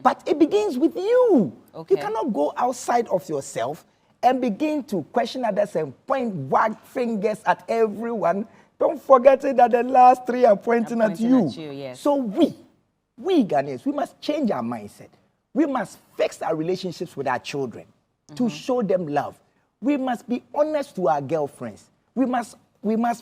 But it begins with you. Okay. You cannot go outside of yourself and begin to question others and wag fingers at everyone. Don't forget that the last three are pointing at you. Yes. So we Ghanaians, we must change our mindset. We must fix our relationships with our children to show them love. We must be honest to our girlfriends. We must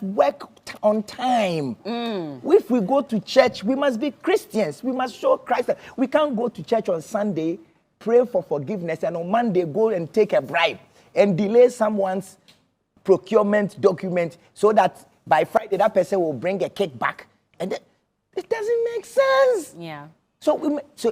work on time. If we go to church, we must be Christians. We must show Christ. We can't go to church on Sunday, pray for forgiveness, and on Monday go and take a bribe and delay someone's procurement document so that by Friday that person will bring a cake back. And it doesn't make sense. Yeah. So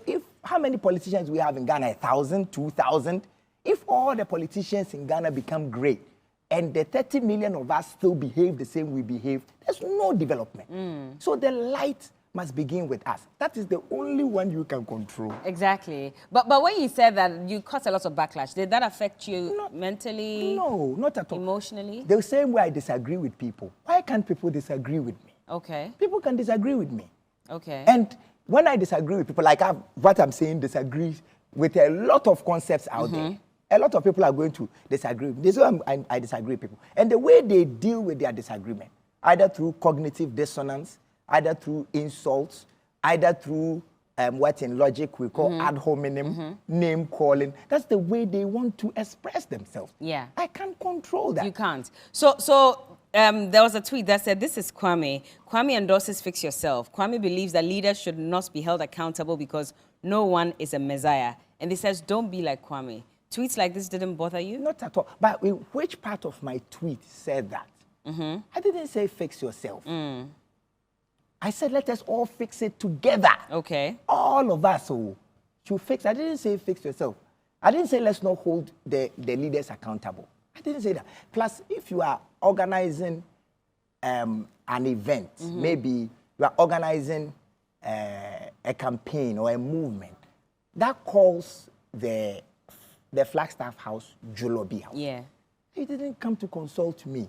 if how many politicians we have in Ghana? 1,000, 2,000? If all the politicians in Ghana become great and the 30 million of us still behave the same we behave, there's no development. So the light must begin with us. That is the only one you can control. Exactly. But when you said that you caused a lot of backlash, did that affect you mentally? No, not at all. Emotionally? The same way I disagree with people. Why can't people disagree with me? Okay. People can disagree with me. Okay. And when I disagree with people, like what I'm saying disagrees with a lot of concepts out there. A lot of people are going to disagree. This is why I disagree with people. And the way they deal with their disagreement, either through cognitive dissonance, either through insults, either through what in logic we call ad hominem, name calling. That's the way they want to express themselves. Yeah. I can't control that. You can't. So there was a tweet that said, this is Kwame. Kwame endorses fix yourself. Kwame believes that leaders should not be held accountable because no one is a messiah. And he says, don't be like Kwame. Tweets like this didn't bother you? Not at all. But which part of my tweet said that? I didn't say fix yourself. I said, let us all fix it together. Okay. All of us should fix. I didn't say fix yourself. I didn't say let's not hold the leaders accountable. I didn't say that. Plus, if you are organizing an event, maybe you are organizing a campaign or a movement, that calls the Flagstaff House Jolobi House. Yeah. He didn't come to consult me.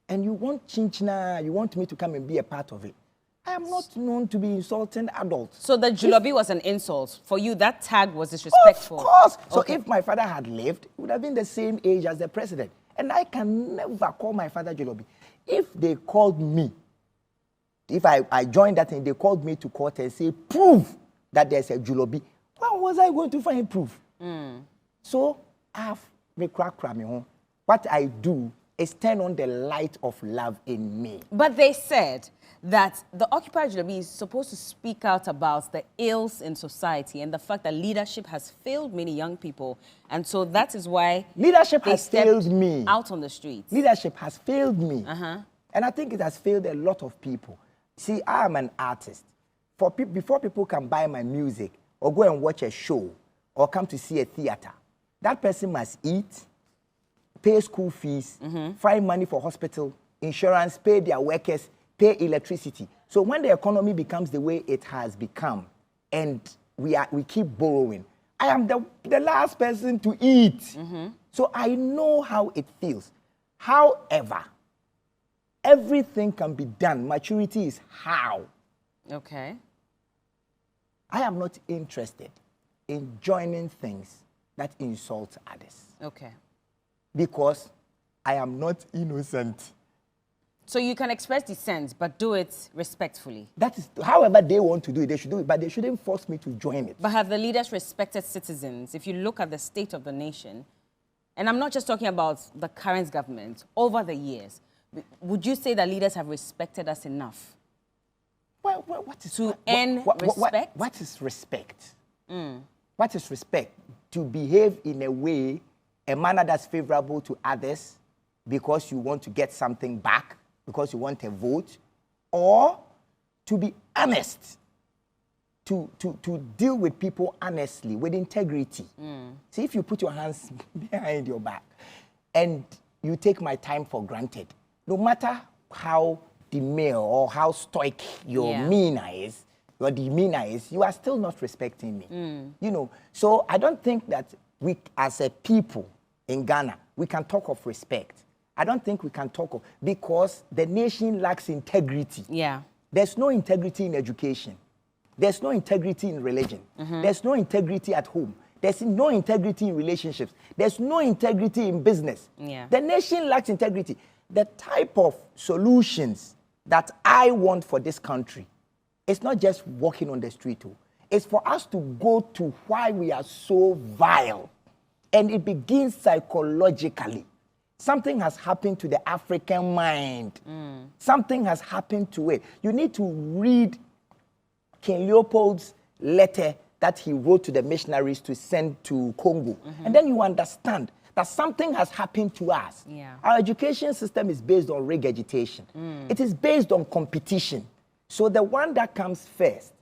And you want Chinchina, you want me to come and be a part of it. I am not known to be insulting adults. So the Jolobi was an insult. For you, that tag was disrespectful. Of course. So Okay. if my father had lived, he would have been the same age as the president. And I can never call my father Jolobi. If they called me, if I joined that thing, they called me to court and say, prove that there's a Jolobi. When was I going to find proof? So I have me crack me home. What I do is turn on the light of love in me. But they said that the Occupy Jolobi is supposed to speak out about the ills in society and the fact that leadership has failed many young people. And so that is why leadership they has failed me. Out on the streets. Leadership has failed me. And I think it has failed a lot of people. See, I am an artist. Before people can buy my music or go and watch a show or come to see a theater, that person must eat, pay school fees, find money for hospital, insurance, pay their workers, pay electricity. So when the economy becomes the way it has become and we keep borrowing, I am the last person to eat. So I know how it feels. However, everything can be done. Maturity is how. Okay. I am not interested in joining things that insult others. Okay. Because I am not innocent. So you can express dissent, but do it respectfully. That is, however they want to do it, they should do it, but they shouldn't force me to join it. But have the leaders respected citizens? If you look at the state of the nation, and I'm not just talking about the current government, over the years, would you say that leaders have respected us enough? Well, what is to earn respect? What is respect? What is respect? To behave in a manner that's favorable to others because you want to get something back, because you want a vote, or to be honest, to deal with people honestly, with integrity. See, if you put your hands behind your back and you take my time for granted, no matter how demure or how stoic your demeanor is, you are still not respecting me. You know, so I don't think that we, as a people in Ghana, we can talk of respect. I don't think we can talk of, because the nation lacks integrity. Yeah. There's no integrity in education. There's no integrity in religion. There's no integrity at home. There's no integrity in relationships. There's no integrity in business. Yeah. The nation lacks integrity. The type of solutions that I want for this country, it's not just walking on the street. It's for us to go to why we are so vile. And it begins psychologically. Something has happened to the African mind. Something has happened to it. You need to read King Leopold's letter that he wrote to the missionaries to send to Congo. And then you understand that something has happened to us. Yeah. Our education system is based on regurgitation. It is based on competition. So the one that comes first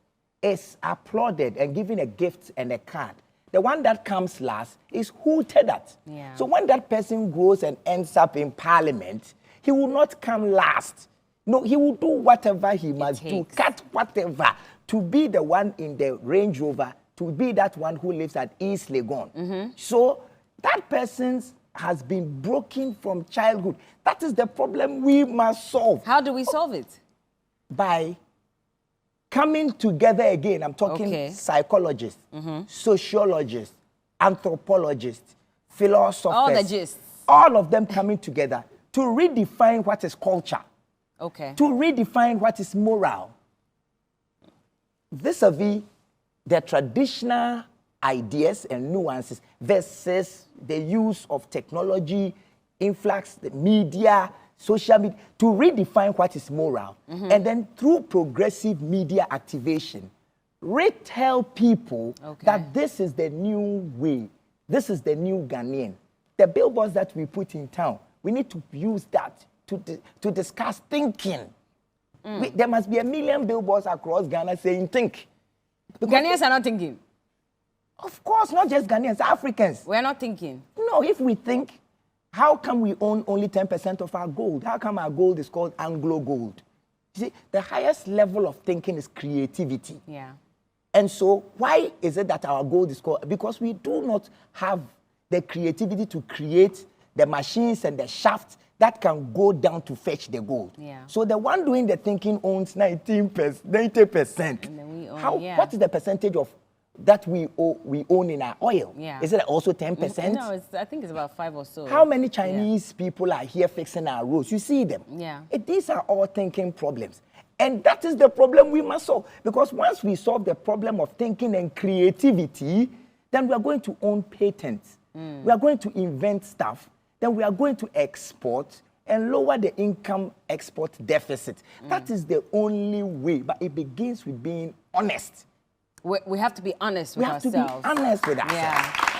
is applauded and given a gift and a card. The one that comes last is hooted at. Yeah. So when that person grows and ends up in parliament, he will not come last. No, he will do whatever he must do, cut whatever, to be the one in the Range Rover, to be that one who lives at East Legon. So that person has been broken from childhood. That is the problem we must solve. How do we solve it? By coming together again. I'm talking psychologists, sociologists, anthropologists, philosophers. All the gists. All of them coming together to redefine what is culture. Okay. To redefine what is moral. Vis-a-vis the traditional ideas and nuances versus the use of technology, influx, the media, social media, to redefine what is moral. And then through progressive media activation, retell people that this is the new way. This is the new Ghanaian. The billboards that we put in town, we need to use that to discuss thinking. There must be 1 million billboards across Ghana saying think. Ghanaians are not thinking. Of course, not just Ghanaians, Africans. We're not thinking. No, if we think, how come we own only 10% of our gold? How come our gold is called Anglo gold? You see, the highest level of thinking is creativity. Yeah. And so why is it that our gold is called? Because we do not have the creativity to create the machines and the shafts that can go down to fetch the gold. Yeah. So the one doing the thinking owns 90%. And then we own, What is the percentage of that we own in our oil? Yeah. Is it also 10%? No, I think it's about 5 or so. How many Chinese people are here fixing our roads? You see them. Yeah. These are all thinking problems. And that is the problem we must solve. Because once we solve the problem of thinking and creativity, then we are going to own patents. We are going to invent stuff. Then we are going to export and lower the income export deficit. That is the only way. But it begins with being honest. We have to be honest with ourselves. We have to be honest with ourselves. Yeah.